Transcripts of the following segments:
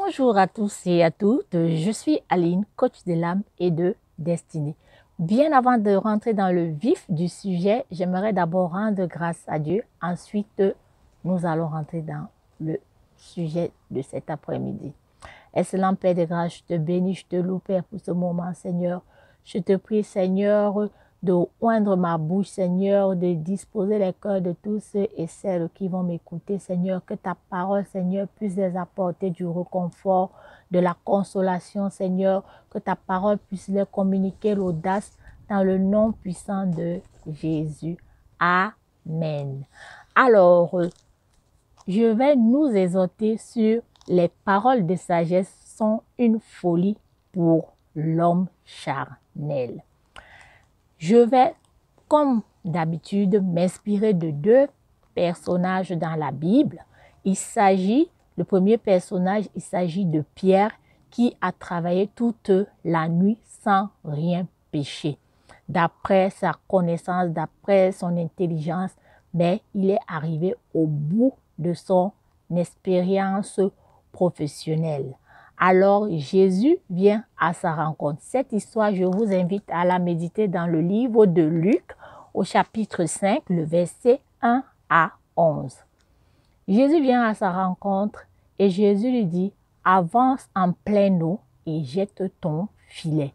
Bonjour à tous et à toutes, je suis Aline, coach de l'âme et de destinée. Bien avant de rentrer dans le vif du sujet, j'aimerais d'abord rendre grâce à Dieu. Ensuite, nous allons rentrer dans le sujet de cet après-midi. Excellent Père de grâce, je te bénis, je te loue Père pour ce moment, Seigneur. Je te prie, Seigneur, de oindre ma bouche, Seigneur, de disposer les cœurs de tous ceux et celles qui vont m'écouter, Seigneur, que ta parole, Seigneur, puisse les apporter du réconfort, de la consolation, Seigneur, que ta parole puisse leur communiquer l'audace dans le nom puissant de Jésus. Amen. Alors, je vais nous exhorter sur les paroles de sagesse sont une folie pour l'homme charnel. Je vais, comme d'habitude, m'inspirer de deux personnages dans la Bible. Le premier personnage, il s'agit de Pierre qui a travaillé toute la nuit sans rien pécher. D'après sa connaissance, d'après son intelligence, mais il est arrivé au bout de son expérience professionnelle. Alors Jésus vient à sa rencontre. Cette histoire, je vous invite à la méditer dans le livre de Luc au chapitre 5, le verset 1 à 11. Jésus vient à sa rencontre et Jésus lui dit « Avance en pleine eau et jette ton filet ».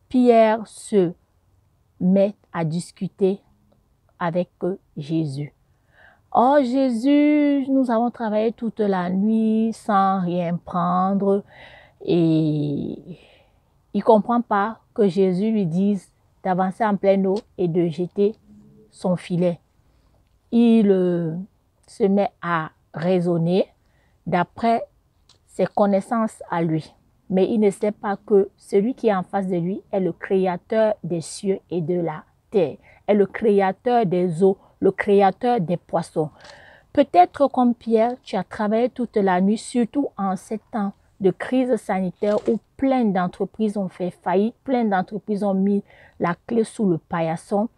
Pierre se met à discuter avec Jésus. Oh Jésus, nous avons travaillé toute la nuit sans rien prendre et il ne comprend pas que Jésus lui dise d'avancer en pleine eau et de jeter son filet. Il se met à raisonner d'après ses connaissances à lui. Mais il ne sait pas que celui qui est en face de lui est le créateur des cieux et de la terre, est le créateur des eaux, le créateur des poissons. Peut-être comme Pierre, tu as travaillé toute la nuit, surtout en ces temps de crise sanitaire où plein d'entreprises ont fait faillite, plein d'entreprises ont mis la clé sous le paillasson.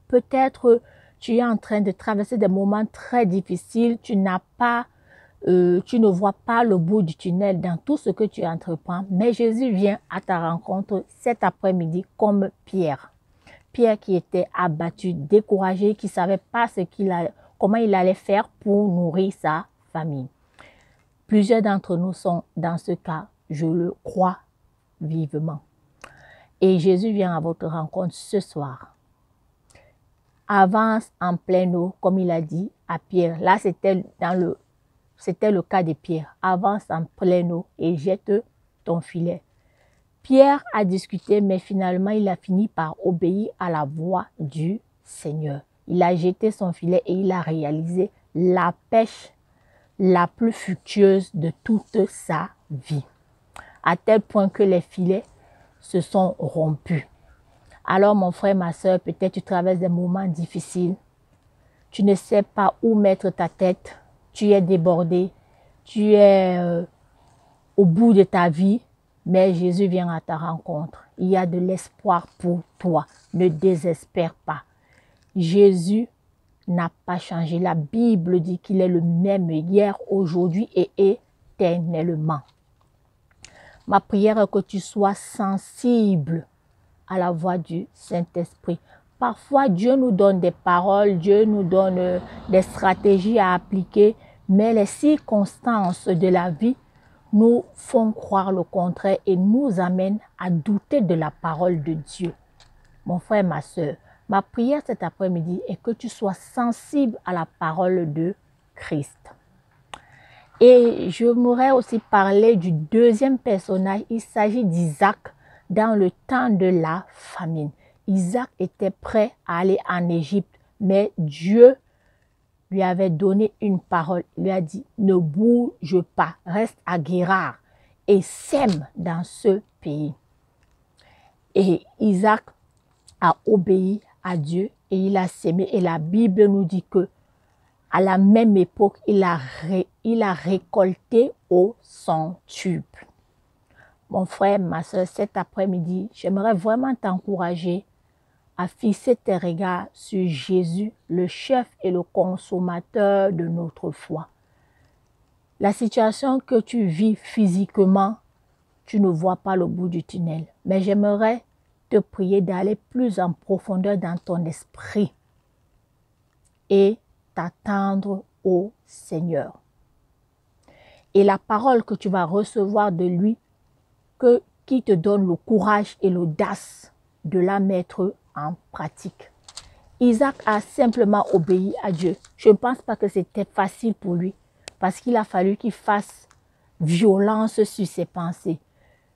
Peut-être tu es en train de traverser des moments très difficiles, tu ne vois pas le bout du tunnel dans tout ce que tu entreprends, mais Jésus vient à ta rencontre cet après-midi comme Pierre. Pierre qui était abattu, découragé, qui ne savait pas comment il allait faire pour nourrir sa famille. Plusieurs d'entre nous sont dans ce cas, je le crois vivement. Et Jésus vient à votre rencontre ce soir. Avance en pleine eau, comme il a dit à Pierre. Là, c'était le cas de Pierre. Avance en pleine eau et jette ton filet. Pierre a discuté, mais finalement, il a fini par obéir à la voix du Seigneur. Il a jeté son filet et il a réalisé la pêche la plus fructueuse de toute sa vie, à tel point que les filets se sont rompus. Alors, mon frère, ma soeur, peut-être tu traverses des moments difficiles. Tu ne sais pas où mettre ta tête. Tu es débordé. Tu es au bout de ta vie. Mais Jésus vient à ta rencontre. Il y a de l'espoir pour toi. Ne désespère pas. Jésus n'a pas changé. La Bible dit qu'il est le même hier, aujourd'hui et éternellement. Ma prière est que tu sois sensible à la voix du Saint-Esprit. Parfois, Dieu nous donne des paroles, Dieu nous donne des stratégies à appliquer, mais les circonstances de la vie nous font croire le contraire et nous amènent à douter de la parole de Dieu. Mon frère, ma soeur, ma prière cet après-midi est que tu sois sensible à la parole de Christ. Et je m'aurais aussi parlé du deuxième personnage, il s'agit d'Isaac dans le temps de la famine. Isaac était prêt à aller en Égypte, mais Dieu lui avait donné une parole. Il lui a dit, ne bouge pas, reste à Guérar et sème dans ce pays. Et Isaac a obéi à Dieu et il a sémé. Et la Bible nous dit que à la même époque, il a récolté au centuple. Mon frère, ma soeur, cet après-midi, j'aimerais vraiment t'encourager à fixer tes regards sur Jésus, le chef et le consommateur de notre foi. La situation que tu vis physiquement, tu ne vois pas le bout du tunnel. Mais j'aimerais te prier d'aller plus en profondeur dans ton esprit et t'attendre au Seigneur. Et la parole que tu vas recevoir de lui, qui te donne le courage et l'audace de la mettre en pratique. Isaac a simplement obéi à Dieu. Je ne pense pas que c'était facile pour lui parce qu'il a fallu qu'il fasse violence sur ses pensées,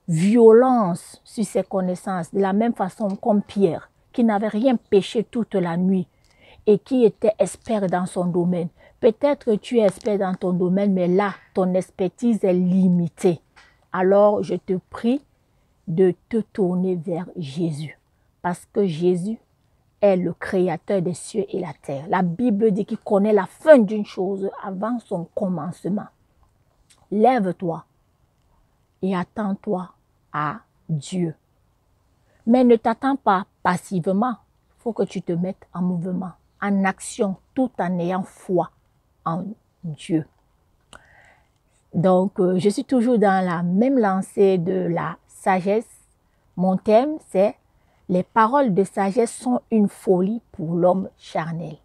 violence sur ses connaissances, de la même façon comme Pierre, qui n'avait rien péché toute la nuit et qui était expert dans son domaine. Peut-être que tu es expert dans ton domaine, mais là, ton expertise est limitée. Alors, je te prie de te tourner vers Jésus, parce que Jésus est le créateur des cieux et la terre. La Bible dit qu'il connaît la fin d'une chose avant son commencement. Lève-toi et attends-toi à Dieu. Mais ne t'attends pas passivement. Il faut que tu te mettes en mouvement, en action, tout en ayant foi en Dieu. Donc, je suis toujours dans la même lancée de la sagesse. Mon thème, c'est « Les paroles de sagesse sont une folie pour l'homme charnel ».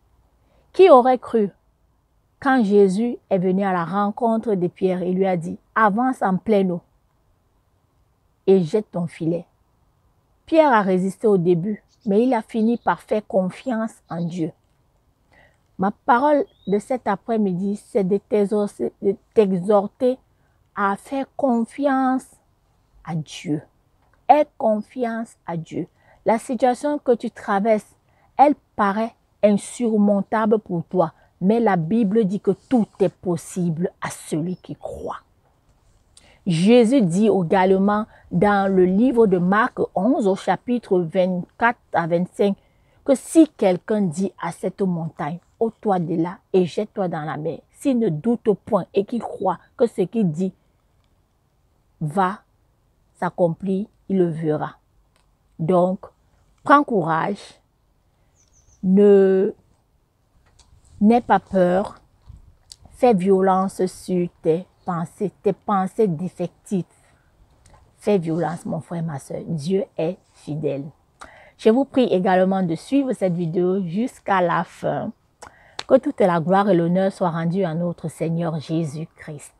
Qui aurait cru quand Jésus est venu à la rencontre de Pierre et lui a dit « Avance en pleine eau et jette ton filet ». Pierre a résisté au début, mais il a fini par faire confiance en Dieu. Ma parole de cet après-midi, c'est de t'exhorter à faire confiance à Dieu. Aie confiance à Dieu. La situation que tu traverses, elle paraît insurmontable pour toi, mais la Bible dit que tout est possible à celui qui croit. Jésus dit également dans le livre de Marc 11, au chapitre 24 à 25, que si quelqu'un dit à cette montagne, ôte-toi de là et jette-toi dans la mer, s'il ne doute point et qu'il croit que ce qu'il dit va s'accomplir, il le verra. Donc, prends courage, n'aie pas peur, fais violence sur tes pensées défectives. Fais violence, mon frère, ma soeur. Dieu est fidèle. Je vous prie également de suivre cette vidéo jusqu'à la fin. Que toute la gloire et l'honneur soient rendus à notre Seigneur Jésus-Christ.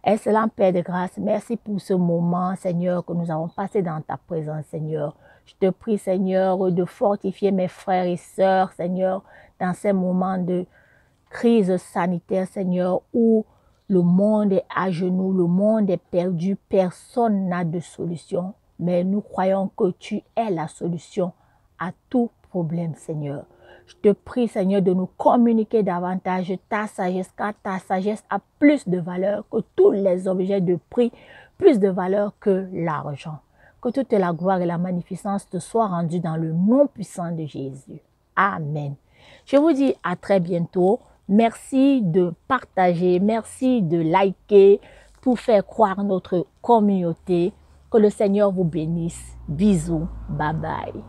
Excellent Père de grâce, merci pour ce moment, Seigneur, que nous avons passé dans ta présence, Seigneur. Je te prie, Seigneur, de fortifier mes frères et sœurs, Seigneur, dans ces moments de crise sanitaire, Seigneur, où le monde est à genoux, le monde est perdu, personne n'a de solution. Mais nous croyons que tu es la solution à tout problème, Seigneur. Je te prie, Seigneur, de nous communiquer davantage ta sagesse, car ta sagesse a plus de valeur que tous les objets de prix, plus de valeur que l'argent. Que toute la gloire et la magnificence te soient rendues dans le nom puissant de Jésus. Amen. Je vous dis à très bientôt. Merci de partager, merci de liker pour faire croire notre communauté. Que le Seigneur vous bénisse. Bisous. Bye bye.